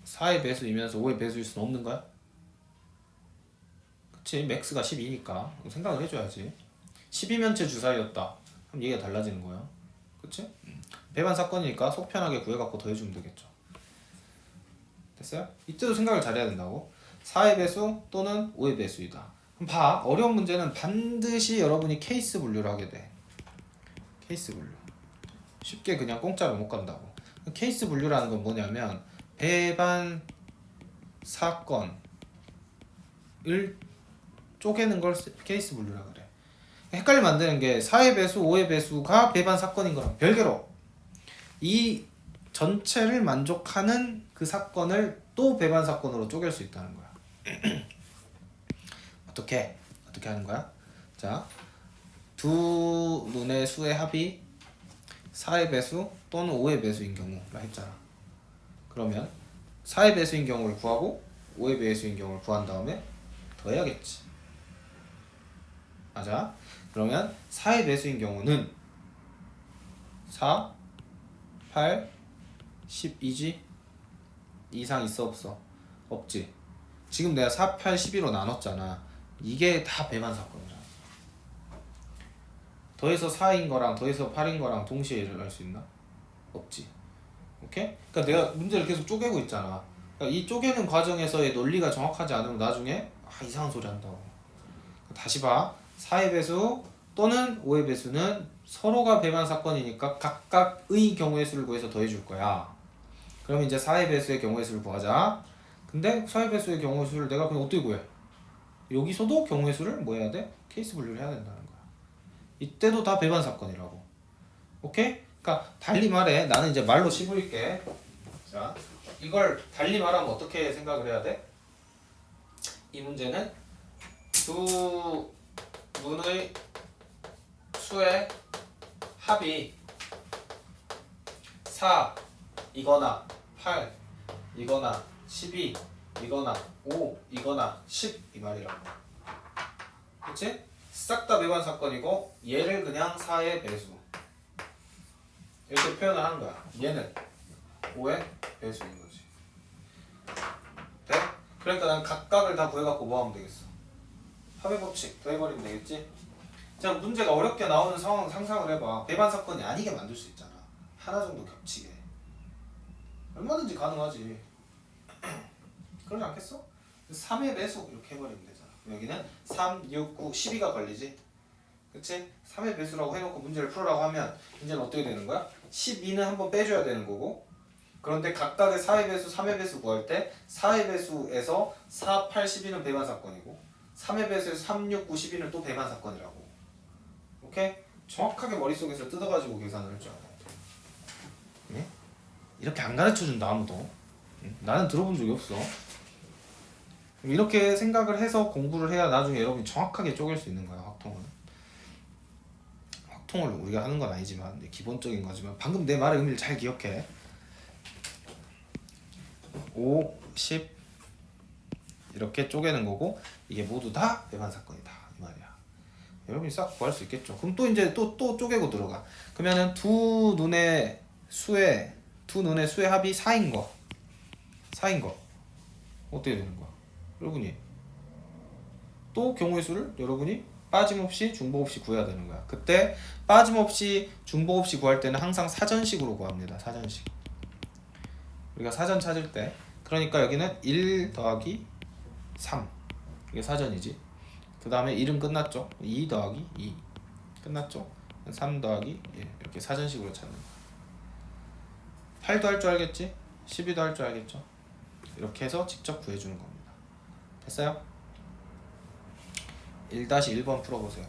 4의 배수이면서 5의 배수일 수는 없는 거야? 그치? 맥스가 12니까 생각을 해줘야지. 12면체 주사위였다. 그럼 얘기가 달라지는 거야. 그치? 배반 사건이니까 속 편하게 구해갖고 더해주면 되겠죠. 됐어요? 이때도 생각을 잘해야 된다고. 4의 배수 또는 5의 배수이다. 그럼 봐. 어려운 문제는 반드시 여러분이 케이스 분류를 하게 돼. 케이스 분류. 쉽게 그냥 공짜로 못 간다고. 케이스 분류라는 건 뭐냐면 배반 사건을 쪼개는 걸 케이스 분류라 그래. 헷갈리면 안 되는 게 4의 배수, 5의 배수가 배반 사건인 거랑 별개로 이 전체를 만족하는 그 사건을 또 배반 사건으로 쪼갤 수 있다는 거야. 어떻게 하는 거야? 자, 두 눈의 수의 합이 4의 배수 또는 5의 배수인 경우라 했잖아. 그러면 4의 배수인 경우를 구하고 5의 배수인 경우를 구한 다음에 더해야겠지. 맞아? 그러면 4의 배수인 경우는 4, 8, 12지? 이상 있어 없어? 없지. 지금 내가 4, 8, 12로 나눴잖아. 이게 다 배반 사건이야. 더해서 4인 거랑 더해서 8인 거랑 동시에 일어날 수 있나? 없지. 오케이? 그러니까 내가 문제를 계속 쪼개고 있잖아. 그러니까 이 쪼개는 과정에서의 논리가 정확하지 않으면 나중에 이상한 소리 한다고. 다시 봐. 4의 배수 또는 5의 배수는 서로가 배반 사건이니까 각각의 경우의 수를 구해서 더해줄 거야. 그럼 이제 4의 배수의 경우의 수를 구하자. 근데 4의 배수의 경우의 수를 내가 그냥 어떻게 구해? 여기서도 경우의 수를 뭐 해야 돼? 케이스 분류를 해야 된다는 거야. 이때도 다 배반 사건이라고. 오케이? 그러니까 달리 말해. 나는 이제 말로 씹을게. 자, 이걸 달리 말하면 어떻게 생각을 해야 돼? 이 문제는 두 문의 수의 합이 4이거나 8이거나 12이거나 5이거나 10 이 말이라고. 그치? 싹 다 배반 사건이고 얘를 그냥 4의 배수 이렇게 표현을 하는 거야. 얘는 5의 배수인 거지. 돼? 그러니까 난 각각을 다 구해갖고 뭐 하면 되겠어? 합의 법칙 더해버리면 되겠지? 자, 문제가 어렵게 나오는 상황 상상을 해봐. 배반 사건이 아니게 만들 수 있잖아. 하나 정도 겹치게. 얼마든지 가능하지. 그러지 않겠어? 3의 배수 이렇게 해버리면 되잖아. 여기는 3, 6, 9, 12가 걸리지? 그치? 3의 배수라고 해놓고 문제를 풀으라고 하면 이제는 어떻게 되는 거야? 12는 한번 빼줘야 되는 거고, 그런데 각각의 4의 배수, 3의 배수 구할 때 4의 배수에서 4, 8, 12는 배반 사건이고 3의 배수에서 3, 6, 9, 12는 또 배반 사건이라고. 오케이? 정확하게 머릿속에서 뜯어가지고 계산을 할 줄 알아야 돼. 네? 이렇게 안 가르쳐준다 아무도. 나는 들어본 적이 없어. 이렇게 생각을 해서 공부를 해야 나중에 여러분이 정확하게 쪼갤 수 있는 거야. 확통을 우리가 하는 건 아니지만 기본적인 거지만 방금 내 말의 의미를 잘 기억해. 5, 10 이렇게 쪼개는 거고 이게 모두 다 배반 사건이다 이 말이야. 여러분이 싹 구할 수 있겠죠. 그럼 또 이제 또 쪼개고 들어가. 그러면은 두 눈의 수의 합이 4인 거 어떻게 되는 거야? 여러분이 또 경우의 수를 여러분이 빠짐없이 중복 없이 구해야 되는 거야. 그때 빠짐없이 중복 없이 구할 때는 항상 사전식으로 구합니다. 사전식. 우리가 사전 찾을 때 그러니까 여기는 1 더하기 3 이게 사전이지. 그 다음에 1은 끝났죠. 2 더하기 2 끝났죠. 3 더하기 1 이렇게 사전식으로 찾는 거야. 8도 할 줄 알겠지? 12도 할 줄 알겠죠? 이렇게 해서 직접 구해주는 겁니다. 됐어요? 1-1번 풀어보세요.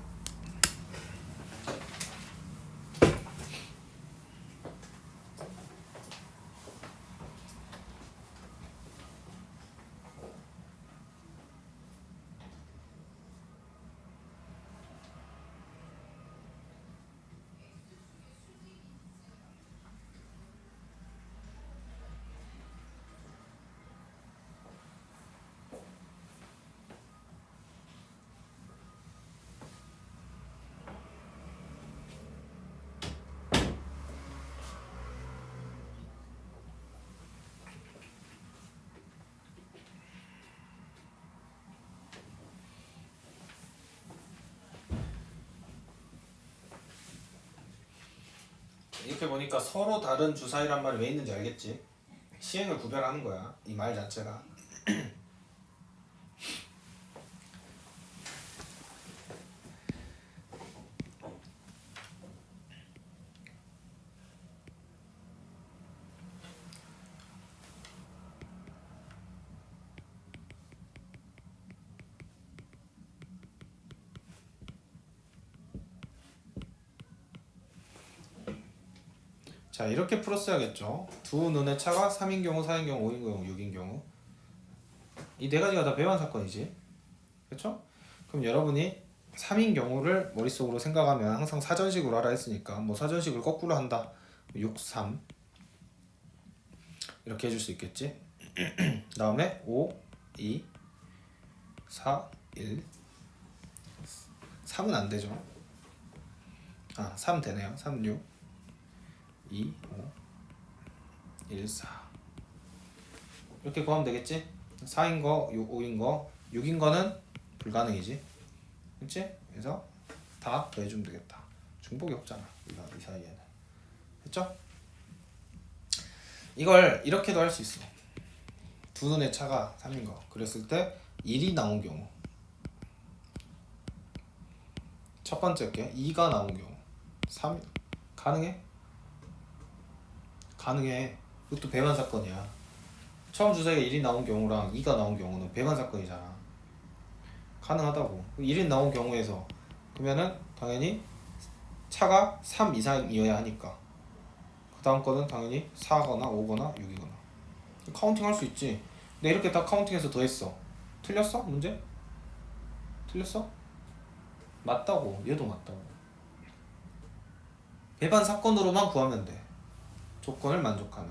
이렇게 보니까 서로 다른 주사위란 말이 왜 있는지 알겠지? 시행을 구별하는 거야. 이 말 자체가. 자 이렇게 풀었어야겠죠. 두 눈의 차가 3인 경우, 4인 경우, 5인 경우, 6인 경우 이 네 가지가 다 배반 사건이지. 그렇죠? 그럼 여러분이 3인 경우를 머릿속으로 생각하면 항상 사전식으로 하라 했으니까 뭐 사전식을 거꾸로 한다. 6, 3 이렇게 해줄 수 있겠지. 다음에 5, 2, 4, 1 3은 안 되죠. 3 되네요. 3, 6 2, 5, 1, 4 이렇게 구하면 되겠지? 4인 거, 5인 거, 6인 거는 불가능이지. 그치? 그래서 다 더해주면 되겠다. 중복이 없잖아. 이 사이에는. 됐죠? 이걸 이렇게도 할 수 있어. 두 눈의 차가 3인 거. 그랬을 때 1이 나온 경우 첫 번째 게 2가 나온 경우 3 가능해? 가능해. 이것도 배반 사건이야. 처음 주사위가 1이 나온 경우랑 2가 나온 경우는 배반 사건이잖아. 가능하다고. 1이 나온 경우에서 그러면은 당연히 차가 3 이상이어야 하니까 그 다음 거는 당연히 4거나 5거나 6이거나 카운팅 할 수 있지. 근데 이렇게 다 카운팅해서 더했어. 틀렸어? 문제? 틀렸어? 맞다고. 얘도 맞다고. 배반 사건으로만 구하면 돼. 조건을 만족하는.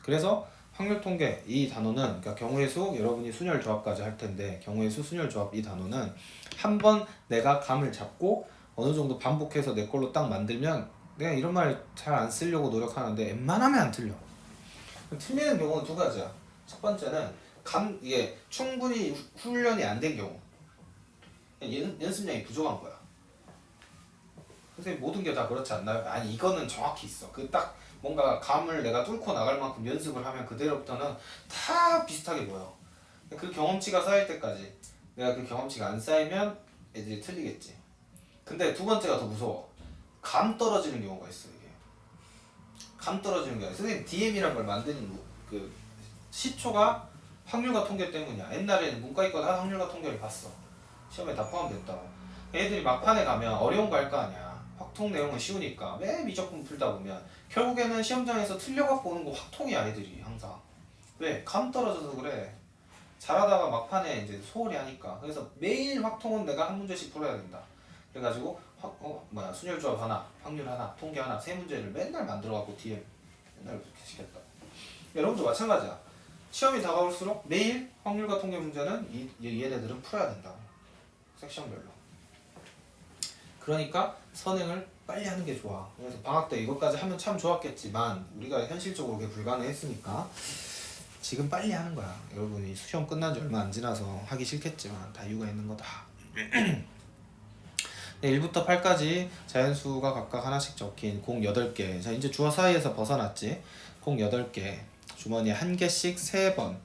그래서 확률 통계 이 단어는 그러니까 경우의 수 여러분이 순열 조합까지 할 텐데 경우의 수 순열 조합 이 단어는 한번 내가 감을 잡고 어느 정도 반복해서 내 걸로 딱 만들면 내가 이런 말 잘 안 쓰려고 노력하는데 웬만하면 안 틀려. 틀리는 경우는 두 가지야. 첫 번째는 이게 충분히 훈련이 안 된 경우. 연습량이 부족한 거야. 선생님 모든 게 다 그렇지 않나요? 아니 이거는 정확히 있어. 그 딱 뭔가 감을 내가 뚫고 나갈 만큼 연습을 하면 그대로부터는 다 비슷하게 보여. 그 경험치가 쌓일 때까지 내가 그 경험치가 안 쌓이면 애들이 틀리겠지. 근데 두 번째가 더 무서워. 감 떨어지는 경우가 있어. 이게 감 떨어지는 게 아니라 선생님 DM이란 걸 만드는 그 시초가 확률과 통계 때문이야. 옛날에는 문과이과 다 확률과 통계를 봤어. 시험에 다 포함됐다고. 애들이 막판에 가면 어려운 거 할 거 아니야. 확통 내용은 쉬우니까 매 미적분 풀다 보면 결국에는 시험장에서 틀려갖고 오는 거 확통이야. 애들이 항상. 왜? 감 떨어져서 그래. 잘하다가 막판에 이제 소홀히 하니까. 그래서 매일 확통은 내가 한 문제씩 풀어야 된다. 그래가지고 순열조합 하나, 확률 하나, 통계 하나, 세 문제를 맨날 만들어갖고 뒤에 맨날 그렇게 시켰다. 여러분도 마찬가지야. 시험이 다가올수록 매일 확률과 통계 문제는 얘네들은 풀어야 된다. 섹션별로. 그러니까 선행을 빨리 하는 게 좋아. 그래서 방학 때 이것까지 하면 참 좋았겠지만 우리가 현실적으로 그게 불가능했으니까 지금 빨리 하는 거야. 여러분이 시험 끝난 지 얼마 안 지나서 하기 싫겠지만 다 이유가 있는 거다. 네, 1부터 8까지 자연수가 각각 하나씩 적힌 공 8개. 자, 이제 주어 사이에서 벗어났지. 공 8개. 주머니에 한 개씩 3번.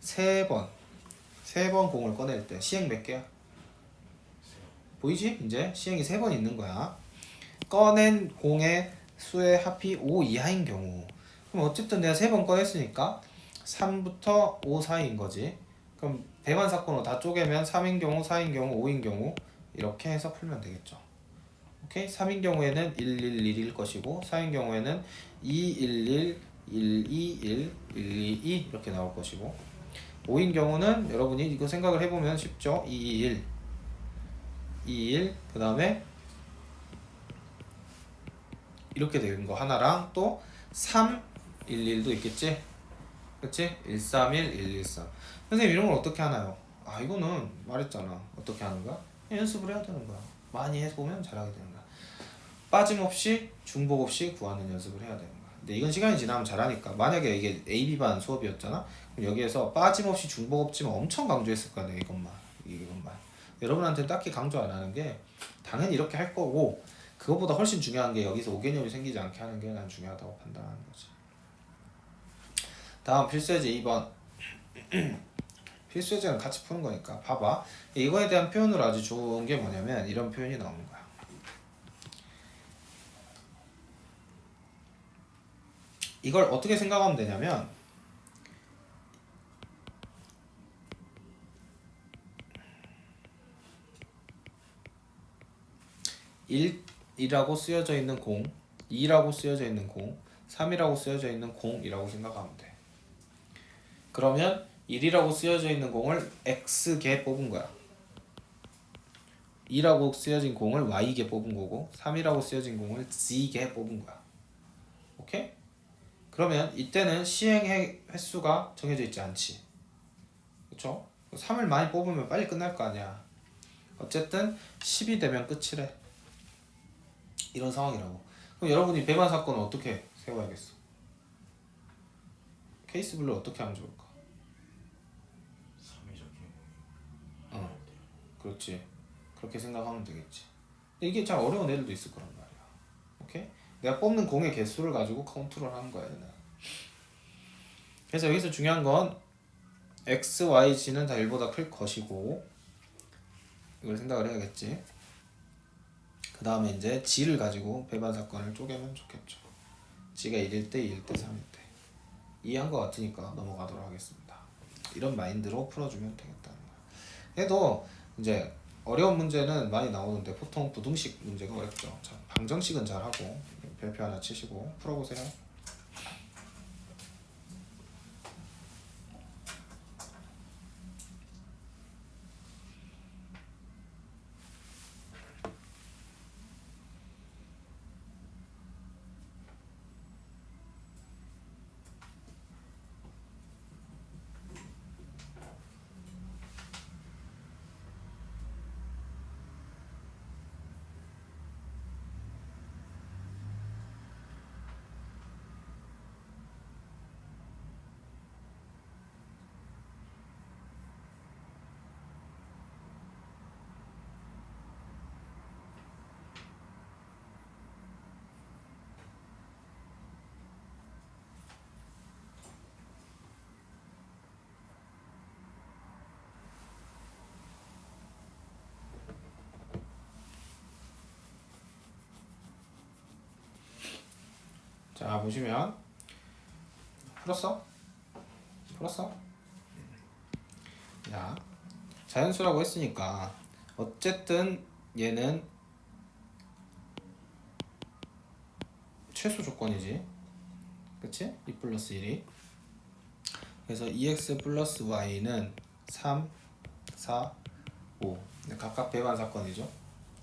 3번 공을 꺼낼 때 시행 몇 개야? 보이지? 이제 시행이 3번 있는 거야. 꺼낸 공의 수의 합이 5 이하인 경우. 그럼 어쨌든 내가 3번 꺼냈으니까 3부터 5 사이인 거지. 그럼 배만 사건으로 다 쪼개면 3인 경우, 4인 경우, 5인 경우 이렇게 해서 풀면 되겠죠. 오케이? 3인 경우에는 111일 것이고 4인 경우에는 211, 121, 122 이렇게 나올 것이고 5인 경우는 여러분이 이거 생각을 해보면 쉽죠? 221, 221 그 다음에 이렇게 되는 거 하나랑 또 311도 있겠지? 그치? 131, 113 선생님 이런 걸 어떻게 하나요? 아 이거는 말했잖아. 어떻게 하는 거야? 연습을 해야 되는 거야. 많이 해보면 잘하게 되는 거야. 빠짐없이 중복 없이 구하는 연습을 해야 되는 거야. 근데 이건 시간이 지나면 잘하니까. 만약에 이게 AB반 수업이었잖아. 그럼 여기에서 빠짐없이 중복 없지만 엄청 강조했을 거야. 내가 이것만. 여러분한테 딱히 강조 안 하는 게 당연히 이렇게 할 거고 그것보다 훨씬 중요한 게 여기서 오개념이 생기지 않게 하는 게 난 중요하다고 판단하는 거지. 다음 필수예제 2번. 필수예제는 같이 푸는 거니까 봐봐. 이거에 대한 표현으로 아주 좋은 게 뭐냐면 이런 표현이 나오는 거야. 이걸 어떻게 생각하면 되냐면 (1) 이라고 쓰여져 있는 공, 2라고 쓰여져 있는 공, 3이라고 쓰여져 있는 공이라고 생각하면 돼. 그러면 1이라고 쓰여져 있는 공을 X개 뽑은 거야. 2라고 쓰여진 공을 Y개 뽑은 거고 3이라고 쓰여진 공을 Z개 뽑은 거야. 오케이? 그러면 이때는 시행 횟수가 정해져 있지 않지. 그쵸? 3을 많이 뽑으면 빨리 끝날 거 아니야. 어쨌든 10이 되면 끝이래. 이런 상황이라고. 그럼 여러분이 배만 사건은 어떻게 세워야겠어? 케이스별로 어떻게 하면 좋을까? 3이 적힌 그렇지. 그렇게 생각하면 되겠지. 근데 이게 참 어려운 애들도 있을 거란 말이야. 오케이? 내가 뽑는 공의 개수를 가지고 컨트롤 하는 거야, 얘는. 그래서 여기서 중요한 건 x, y, g는 다 1보다 클 것이고 이걸 생각을 해야겠지. 그 다음에 이제 g를 가지고 배반 사건을 쪼개면 좋겠죠. g가 1일 때, 2일 때, 3일 때. 이해한 것 같으니까 넘어가도록 하겠습니다. 이런 마인드로 풀어주면 되겠다는 거야. 얘도 이제 어려운 문제는 많이 나오는데 보통 부등식 문제가 어렵죠. 자, 방정식은 잘하고 별표 하나 치시고 풀어보세요. 자 보시면 풀었어? 자 자연수라고 했으니까 어쨌든 얘는 최소 조건이지. 그치? 2 플러스 1이 그래서 2x 플러스 y는 3, 4, 5 각각 배반 사건이죠.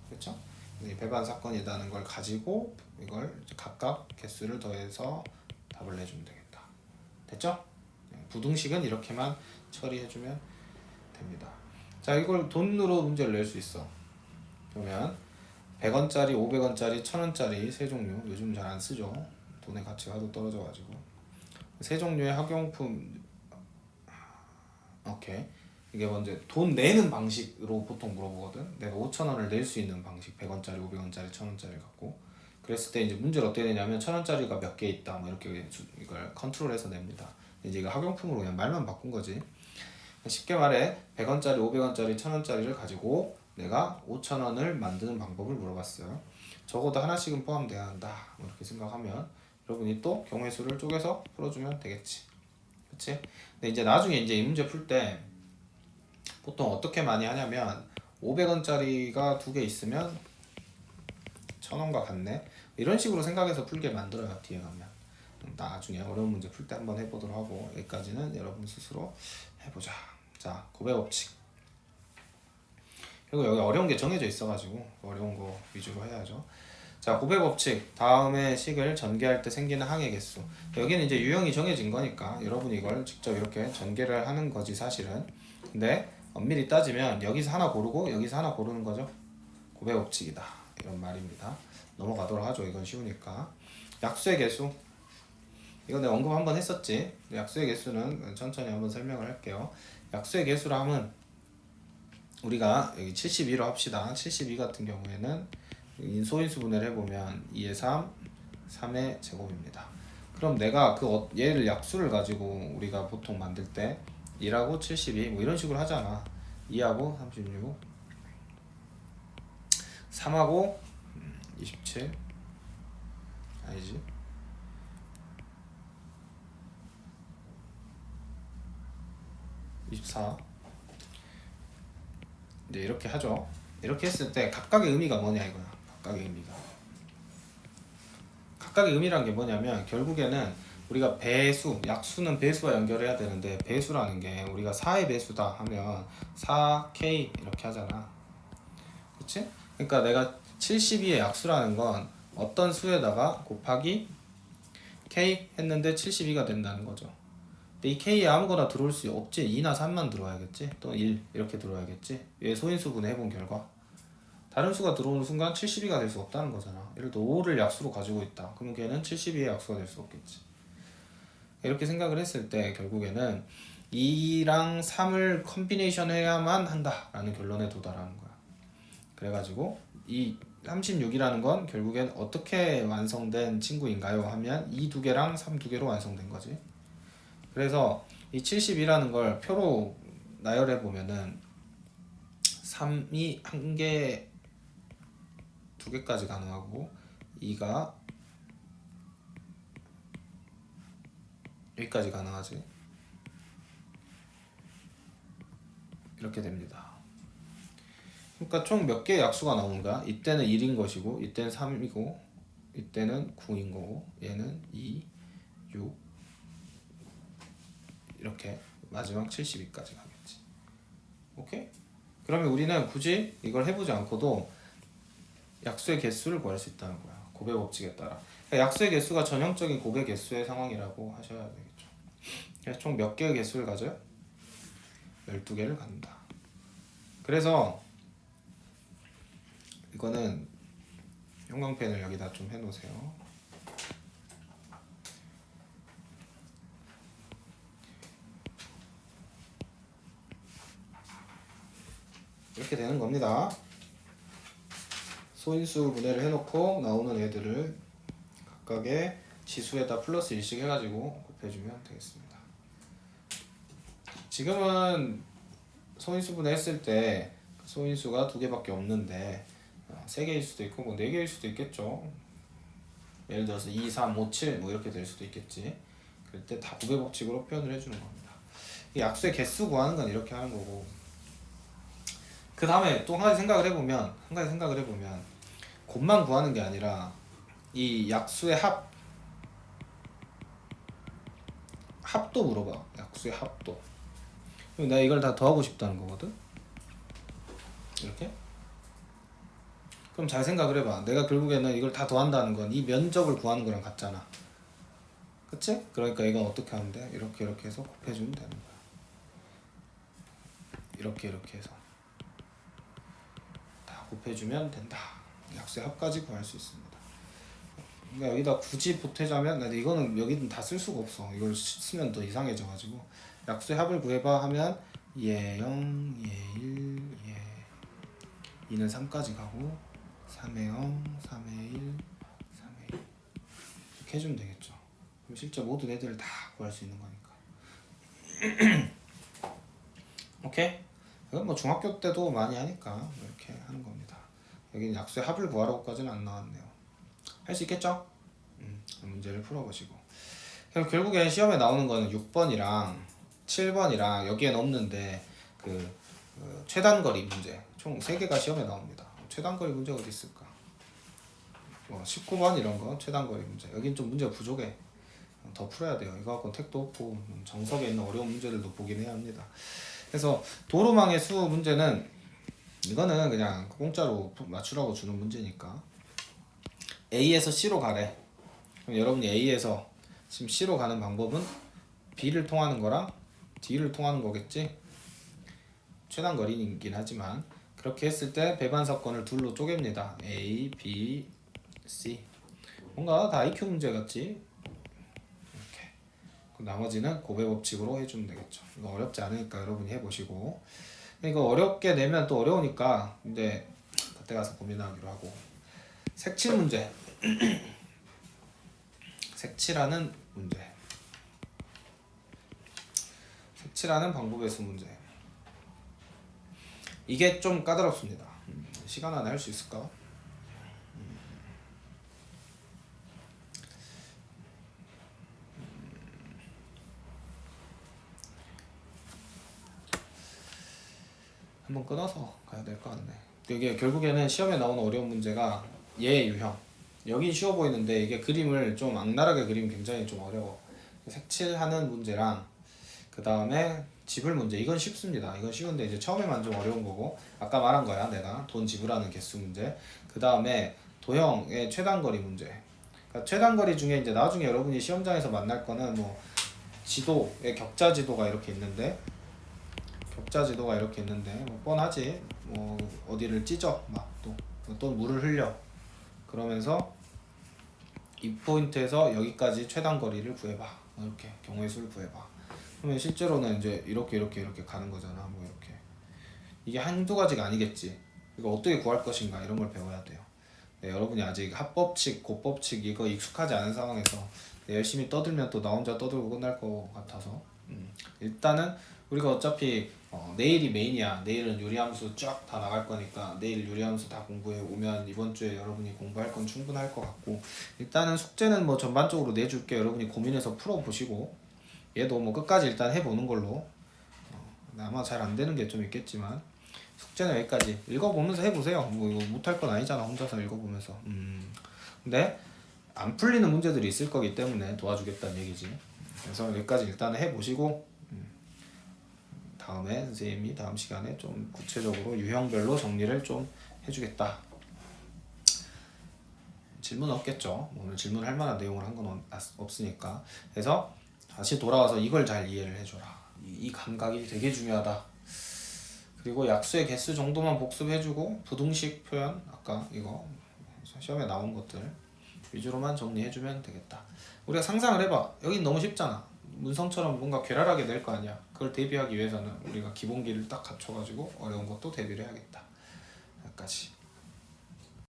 그렇죠? 이 배반 사건이라는 걸 가지고 이걸 각각 개수를 더해서 답을 내주면 되겠다. 됐죠? 부등식은 이렇게만 처리해주면 됩니다. 자, 이걸 돈으로 문제를 낼 수 있어. 그러면 100원짜리, 500원짜리, 1000원짜리 세 종류, 요즘 잘 안 쓰죠. 돈의 가치가 하도 떨어져가지고. 세 종류의 학용품. 오케이. 이게 먼저 돈 내는 방식으로 보통 물어보거든. 내가 5,000원을 낼 수 있는 방식, 100원짜리, 500원짜리, 1000원짜리 갖고. 그랬을 때 이제 문제를 어떻게 내냐면 1000원짜리가 몇 개 있다, 뭐 이렇게 이걸 컨트롤해서 냅니다. 이제 이거 학용품으로 그냥 말만 바꾼 거지. 쉽게 말해 100원짜리, 500원짜리, 1000원짜리를 가지고 내가 5,000원을 만드는 방법을 물어봤어요. 적어도 하나씩은 포함돼야 한다, 뭐 이렇게 생각하면 여러분이 또 경우의 수를 쪼개서 풀어주면 되겠지. 그치? 근데 이제 나중에 이제 이 문제 풀 때 보통 어떻게 많이 하냐면 500원짜리가 두 개 있으면 1000원과 같네, 이런 식으로 생각해서 풀게 만들어요. 뒤에 가면 나중에 어려운 문제 풀 때 한번 해보도록 하고, 여기까지는 여러분 스스로 해보자. 자, 고배 법칙. 그리고 여기 어려운 게 정해져 있어가지고 어려운 거 위주로 해야죠. 자, 고배 법칙. 다음에 식을 전개할 때 생기는 항의 개수. 여기는 이제 유형이 정해진 거니까 여러분이 이걸 직접 이렇게 전개를 하는 거지 사실은. 근데 엄밀히 따지면 여기서 하나 고르고 여기서 하나 고르는 거죠. 고배 법칙이다, 이런 말입니다. 넘어가도록 하죠. 이건 쉬우니까. 약수의 개수. 이거 내가 언급 한번 했었지. 약수의 개수는 천천히 한번 설명을 할게요. 약수의 개수라 하면 우리가 여기 72로 합시다. 72 같은 경우에는 소인수 분해를 해보면 2의 3, 3의 제곱입니다. 그럼 내가 얘를 약수를 가지고 우리가 보통 만들 때 1하고 72 뭐 이런 식으로 하잖아. 2하고 36, 3하고 27, 아니지, 24. 이제 이렇게 하죠. 이렇게 했을 때 각각의 의미가 뭐냐 이거야. 각각의 의미란 게 뭐냐면 결국에는 우리가 배수, 약수는 배수와 연결해야 되는데 배수라는 게 우리가 4의 배수다 하면 4K 이렇게 하잖아. 그치? 그러니까 내가 72의 약수라는 건 어떤 수에다가 곱하기 K 했는데 72가 된다는 거죠. 근데 이 K에 아무거나 들어올 수 없지. 2나 3만 들어와야겠지. 또 1 이렇게 들어와야겠지. 얘 소인수분해 해본 결과 다른 수가 들어오는 순간 72가 될 수 없다는 거잖아. 예를 들어 5를 약수로 가지고 있다. 그러면 걔는 72의 약수가 될 수 없겠지. 이렇게 생각을 했을 때 결국에는 2랑 3을 컨비네이션 해야만 한다라는 결론에 도달하는 거야. 그래가지고 이 36이라는 건 결국엔 어떻게 완성된 친구인가요? 하면 이 두 개랑 3 두 개로 완성된 거지. 그래서 이 72라는 걸 표로 나열해 보면은 3이 한 개, 두 개까지 가능하고 2가 여기까지 가능하지. 이렇게 됩니다. 그러니까 총 몇 개의 약수가 나오는 거야? 이때는 1인 것이고, 이때는 3이고, 이때는 9인 거고, 얘는 2, 6 이렇게 마지막 72까지 가겠지. 오케이? 그러면 우리는 굳이 이걸 해보지 않고도 약수의 개수를 구할 수 있다는 거야. 고배 법칙에 따라. 그러니까 약수의 개수가 전형적인 고배 개수의 상황이라고 하셔야 되겠죠. 그래서 총 몇 개의 개수를 가져요? 12개를 갖는다. 그래서 이거는 형광펜을 여기다 좀 해놓으세요. 이렇게 되는 겁니다. 소인수 분해를 해놓고 나오는 애들을 각각의 지수에다 플러스 1씩 해가지고 곱해주면 되겠습니다. 지금은 소인수 분해했을 때 소인수가 2개밖에 없는데 3개일 수도 있고 뭐 4개일 수도 있겠죠. 예를 들어서 2, 3, 5, 7 뭐 이렇게 될 수도 있겠지. 그럴 때 다 부배 법칙으로 표현을 해주는 겁니다. 이 약수의 개수 구하는 건 이렇게 하는 거고, 그 다음에 또 한 가지 생각을 해보면 곱만 구하는 게 아니라 이 약수의 합도 물어봐. 약수의 합도. 그럼 내가 이걸 다 더하고 싶다는 거거든. 이렇게. 그럼 잘 생각을 해봐. 내가 결국에는 이걸 다 더한다는 건 이 면적을 구하는 거랑 같잖아. 그치? 그러니까 이건 어떻게 하면 돼? 이렇게 해서 곱해주면 되는 거야. 이렇게 해서 다 곱해주면 된다. 약수의 합까지 구할 수 있습니다. 그러니까 여기다 굳이 보태자면, 근데 이거는 여기는 다 쓸 수가 없어. 이걸 쓰면 더 이상해져가지고 약수의 합을 구해봐 하면 얘 0, 얘 1, 얘 2는 3까지 가고 3에 0, 3에 1, 3에 1 이렇게 해주면 되겠죠. 그럼 실제 모든 애들을 다 구할 수 있는 거니까. 오케이? 이건 뭐 중학교 때도 많이 하니까 이렇게 하는 겁니다. 여기는 약수의 합을 구하라고까지는 안 나왔네요. 할 수 있겠죠? 문제를 풀어보시고. 그럼 결국엔 시험에 나오는 거는 6번이랑 7번이랑 여기엔 없는데 그 최단거리 문제 총 3개가 시험에 나옵니다. 최단거리 문제 어디 있을까? 19번 이런 거 최단거리 문제. 여긴 좀 문제가 부족해. 더 풀어야 돼요. 이거 갖고 택도 없고 정석에 있는 어려운 문제들도 보긴 해야 합니다. 그래서 도로망의 수 문제는 이거는 그냥 공짜로 맞추라고 주는 문제니까 A에서 C로 가래. 그럼 여러분이 A에서 지금 C로 가는 방법은 B를 통하는 거랑 D를 통하는 거겠지? 최단 거리이긴 하지만 그렇게 했을 때 배반사건을 둘로 쪼갭니다. A, B, C. 뭔가 다 IQ 문제 같지? 이렇게. 나머지는 고배 법칙으로 해주면 되겠죠. 이거 어렵지 않으니까 여러분이 해보시고. 이거 어렵게 내면 또 어려우니까 이제 그때 가서 고민하기로 하고. 색칠 문제. 색칠하는 문제. 색칠하는 방법의 수 문제. 이게 좀 까다롭습니다. 시간 안에 할 수 있을까? 한번 끊어서 가야 될 것 같네. 이게 결국에는 시험에 나오는 어려운 문제가 얘 유형. 여긴 쉬워 보이는데 이게 그림을 좀 악랄하게 그리면 굉장히 좀 어려워. 색칠하는 문제랑 그 다음에 지불 문제. 이건 쉽습니다. 이건 쉬운데 이제 처음에만 좀 어려운 거고 아까 말한 거야 내가 돈 지불하는 개수 문제. 그 다음에 도형의 최단거리 문제. 그러니까 최단거리 중에 이제 나중에 여러분이 시험장에서 만날 거는 뭐 지도의 격자 지도가 이렇게 있는데 뭐 뻔하지. 뭐 어디를 찢어 막 또 물을 흘려. 그러면서 이 포인트에서 여기까지 최단 거리를 구해봐. 이렇게 경우의 수를 구해봐. 그러면 실제로는 이제 이렇게 가는 거잖아. 뭐 이렇게. 이게 한두 가지가 아니겠지. 이거 어떻게 구할 것인가 이런 걸 배워야 돼요. 네, 여러분이 아직 합법칙, 고법칙 이거 익숙하지 않은 상황에서 열심히 떠들면 또 나 혼자 떠들고 끝날 것 같아서 일단은 우리가 어차피 내일이 메인이야. 내일은 유리함수 쫙 다 나갈 거니까 내일 유리함수 다 공부해 오면 이번 주에 여러분이 공부할 건 충분할 것 같고 일단은 숙제는 뭐 전반적으로 내줄게. 여러분이 고민해서 풀어보시고 얘도 뭐 끝까지 일단 해보는 걸로 아마 잘 안 되는 게 좀 있겠지만 숙제는 여기까지 읽어보면서 해보세요. 뭐 이거 못할 건 아니잖아. 혼자서 읽어보면서 근데 안 풀리는 문제들이 있을 거기 때문에 도와주겠다는 얘기지. 그래서 여기까지 일단 해보시고 다음에 선생님이 다음 시간에 좀 구체적으로 유형별로 정리를 좀 해주겠다. 질문 없겠죠. 오늘 질문할 만한 내용을 한 건 없으니까. 그래서 다시 돌아와서 이걸 잘 이해를 해줘라. 이 감각이 되게 중요하다. 그리고 약수의 개수 정도만 복습해주고 부등식 표현 아까 이거 시험에 나온 것들 위주로만 정리해주면 되겠다. 우리가 상상을 해봐. 여긴 너무 쉽잖아. 문성처럼 뭔가 괴랄하게 낼 거 아니야. 그걸 대비하기 위해서는 우리가 기본기를 딱 갖춰가지고 어려운 것도 대비를 해야겠다. 여기까지.